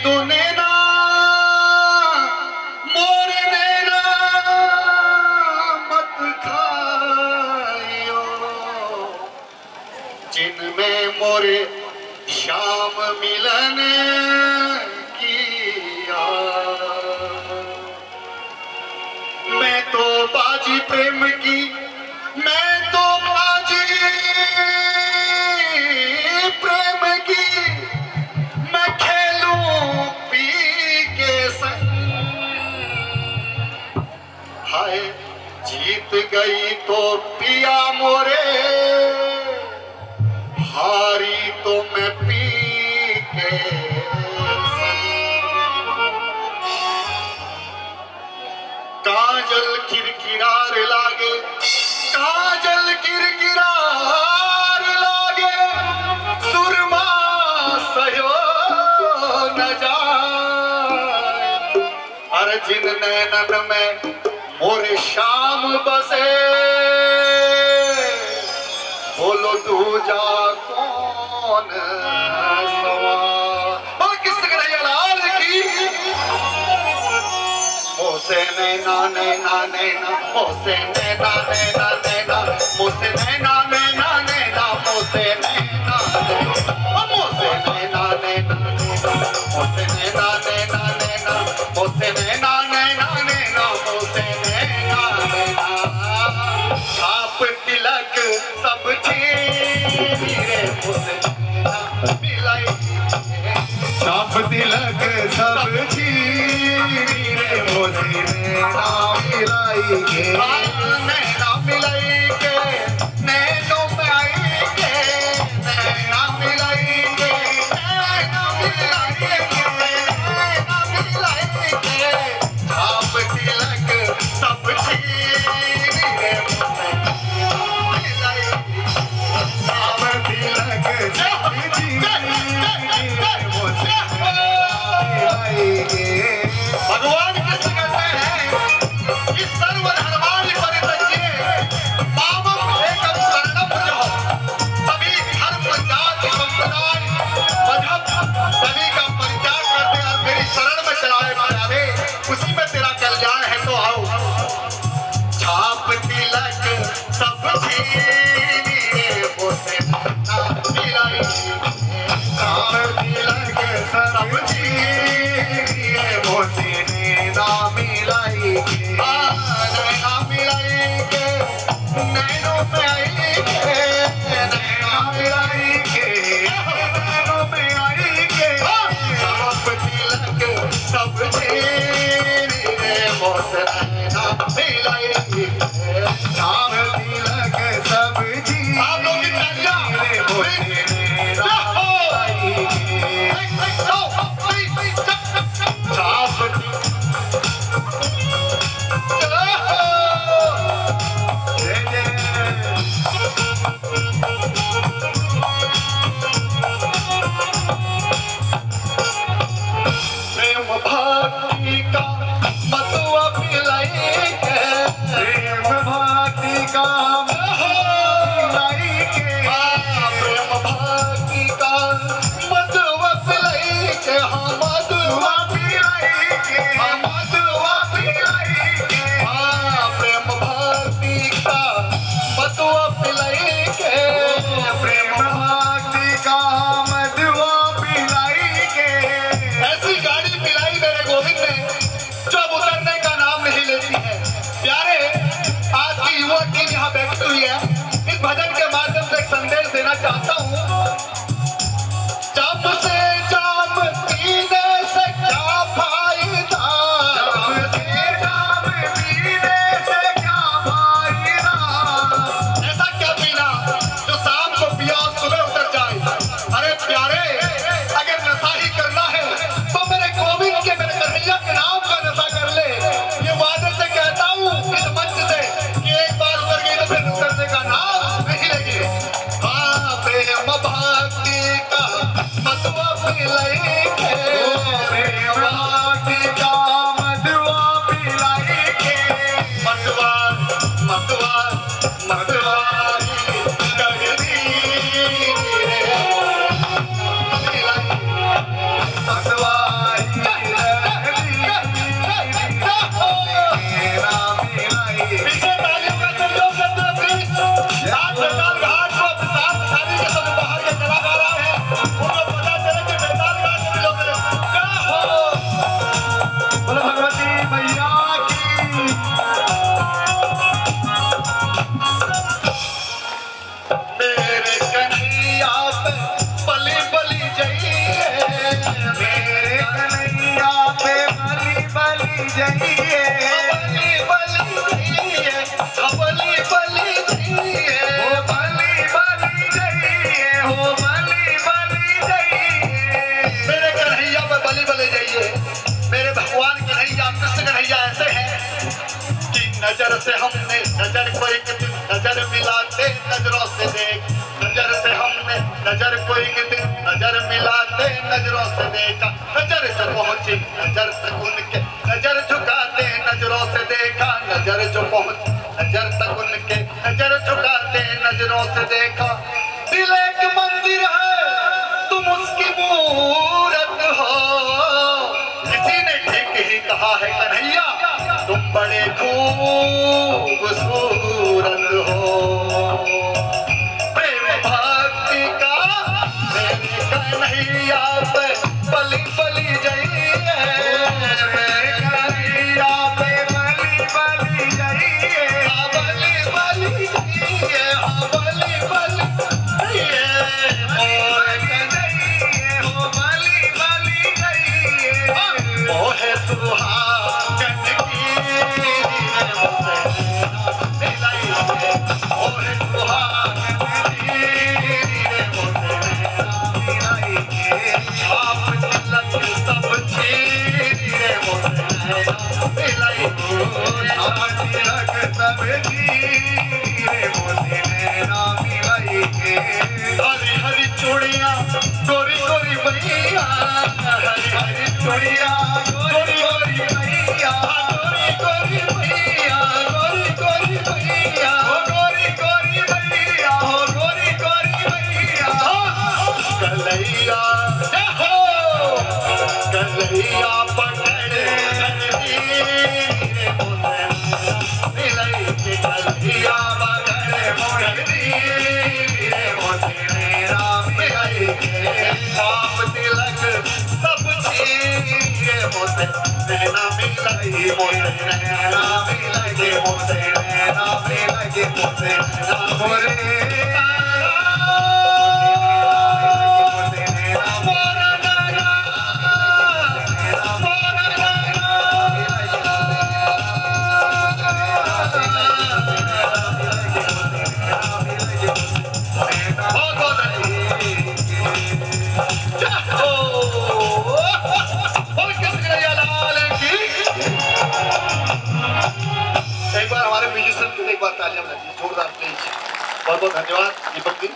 तू नैना मोरे नैना मत खाइयो, जिनमें मोरे शाम मिलन किया। मैं तो बाजी प्रेम की, मैं तो बाजी प्रेम की, मैं खेलूं पी के संग। हाय जीत गई तो पिया मोरे, हारी तो मैं पी के संग। काजल किरकिरार लागे, काजल किरकिरार लागे, सुरमा सयो न जाए। अरे जिन नैनन में मोरे शाम बसे, बोलो दूजा कौन सवार। और किस लाल की मोसे नैना नैना नैना, मोसे नैना नैना नैना, मोसे नैना नैना नैना, मोसे नैना मोसे नैना नैना नैना, मोसे नैना नैना नैना, मोसे नैना नैना नैना, मोसे नैना नैना। छाप तिलक सब छीरे, मोसे नैना मिलाई, छाप तिलक सब छीरे, मोसे नैना मिलाई के, नैना मिलाई के, नैनो में आई के, नैना मिलाई के, नैना मिलाई के, नैना मिलाई के। छाप तिलक सब छीरे, मोसे मिलाई, छाप तिलक सब छीरे, मोसे मिलाई के। भगवान कृष्ण कहते हैं कि सर्वधर्माणि परित्यज्य मामं एकं शरणं व्रज। सभी धर्म जाति संप्रदाय मजहब सभी का परित्याग कर दे और मेरी शरण में चलावे, उसी में तेरा कल्याण है। तो आओ छाप तिलक सब छीरे, मोसे नैना मिलाई, छाप तिलक सब छीरे, मोसे नैना मिलाई के, नैना मिलाई के, नैनो में आई के, नैना मिलाई के, नैनो में आई के। छाप तिलक सब छीरे, मोसे नैना मिलाई के, छाप तिलक सब छीरे, आप लोग की तालियां, मोसे नैना मिलाई के। छाप प्रेम भक्ति का मतवा पिलाई के, प्रेम भक्ति का पिलाई के, प्रेम भक्ति का मतवा पिलाई के, हाँ मधुआ पिलाई के, हाँ मधुआ पिलाई के, हाँ प्रेम भक्ति का मतवा पिलाई के, प्रेम भक्ति का मधुआ पिलाई के। ऐसी गाड़ी पिलाई मेरे गोविंद ने जो अब उतरने का नाम नहीं लेती है। प्यारे, आज की युवा टीम यहाँ बैठी हुई है, इस भजन के माध्यम से एक संदेश देना चाहता हूँ। जब से जाम पीने से क्या फायदा, जब से जाम पीने से क्या फायदा, ऐसा क्या पीना जो शाम को पिया और सुबह उतर जाए। अरे प्यारे, अगर नशा ही करना है तो मेरे गोविंद के, मेरे कन्हैया के नाम का नशा कर ले। ये वादे से कहता हूँ इस मंच से कि एक बार उतर गई तो फिर उतरने का नाम नहीं लेंगे। हाँ प्रेम भक्ति का मतवा पिलाई के, प्रेम भक्ति का मतवा पिलाई के, मतवा मतवा मतवा कर दी रे, मतवा जाइए, बली बली जाइए, बली बली जाइए, हो बली बली जाइए, हो बली बली जाइए। मेरे कन्हैया पे बली बली जाइए। मेरे भगवान कन्हैया कृष्ण कन्हैया ऐसे हैं कि नजर से हमने नजर को एक दिन नजर मिलाते नजरों से देख, नजर से हमने नजर को एक दिन नजर मिलाते नजरों से देखा, नजर जो पहुंची नजर तक उनके, नजर झुकाते नजरों से देखा, नजर जो पहुंची नजर तक उनके, नजर झुकाते नजरों से देखा। दिल एक मंदिर है तुम उसकी मूरत हो, किसी ने ठीक ही कहा है कन्हैया तुम बड़े खूबसूरत हो। प्रेम भक्ति का मेरे कन्हैया पे बली बली जाइए, मेरे कन्हैया पे बली बली जाइए, बली बली जाइए, बली बली जाइए, मोरे कन्हैया हो बली बली जाइए। मोहे सुहागन की हरी हरी चूड़िया गोरी गोरी मैया, हरी हरी चूड़िया गोरी गोरी मैया, गोरी गोरी मैया, गोरी गोरी मैया, हो गोरी गोरी मैया, हो गोरी गोरी मैया। कन्हैया हो कन्हैया पकड़े मिलाई के कन्हैया पकड़े आप तिलक सब चीज़ होते नैना मिलाई मोते नैना मिलाई मोते नैना मिलाई मोते नैना एक बार हमारे म्यूजिशियन के लिए एक बार तालियां बजाइए जोरदार प्लीज। बहुत बहुत धन्यवाद दीपक जी।